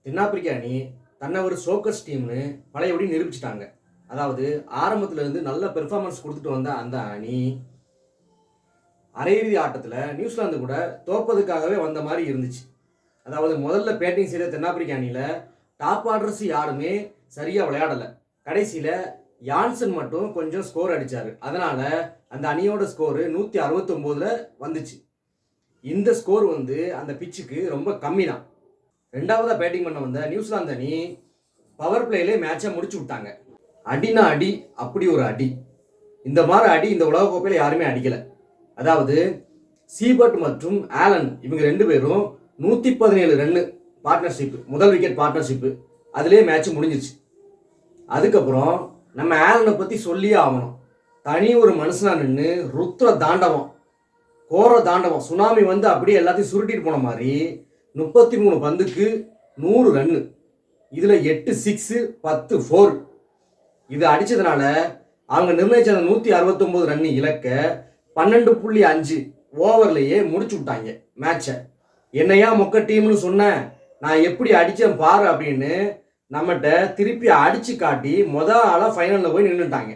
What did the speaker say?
தென்னாப்பிரிக்க அணி தன்னை ஒரு சோக்கர்ஸ் டீம்னு பழையபடி நிரூபிச்சிட்டாங்க. அதாவது ஆரம்பத்துல இருந்து நல்ல பெர்ஃபார்மன்ஸ் கொடுத்துட்டு வந்த அந்த அணி அரையிறுதி ஆட்டத்தில் நியூசிலாந்து கூட தோப்பதுக்காகவே வந்த மாதிரி இருந்துச்சு. அதாவது முதல்ல பேட்டிங் செய்த தென்னாப்பிரிக்க அணியில் டாப் ஆர்டர்ஸ் யாருமே சரியாக விளையாடலை. கடைசியில் யான்சன் மட்டும் கொஞ்சம் ஸ்கோர் அடித்தார். அதனால் அந்த அணியோட ஸ்கோரு 169 வந்துச்சு. இந்த ஸ்கோர் அந்த பிச்சுக்கு ரொம்ப கம்மி தான். ரெண்டாவதாக பேட்டிங் பண்ண வந்த நியூசிலாந்து அணி பவர் பிளேலே மேட்சை முடிச்சு விட்டாங்க. அடினா அடி, அப்படி ஒரு அடி. இந்த மாதிரி அடி இந்த உலகக்கோப்பையில் யாருமே அடிக்கலை. அதாவது சீபர்ட் மற்றும் ஆலன் இவங்க 2 பேரும் 117 ரன்னு பார்ட்னர்ஷிப்பு, முதல் விக்கெட் பார்ட்னர்ஷிப்பு, அதிலே மேட்ச் முடிஞ்சிச்சு. அதுக்கப்புறம் நம்ம ஆலனை பற்றி சொல்லியே ஆகணும். தனி ஒரு மனுஷனாக நின்று ருத்ர தாண்டவம், கோர தாண்டவம், சுனாமி அப்படியே எல்லாத்தையும் சுருட்டிட்டு போன மாதிரி 33 பந்துக்கு 100 ரன்னு, இதில் 8 6 10 4. இது அடித்ததுனால அவங்க நிர்ணயிச்ச 169 ரன்னு இலக்க 12.5 ஓவர்லேயே முடிச்சு விட்டாங்க மேட்சை. என்னையா மொக்க டீம்னு சொன்னேன், நான் எப்படி அடித்தேன் பாரு அப்படின்னு நம்மகிட்ட திருப்பி அடித்து காட்டி ஆளாக ஃபைனலில் போய் நின்றுட்டாங்க.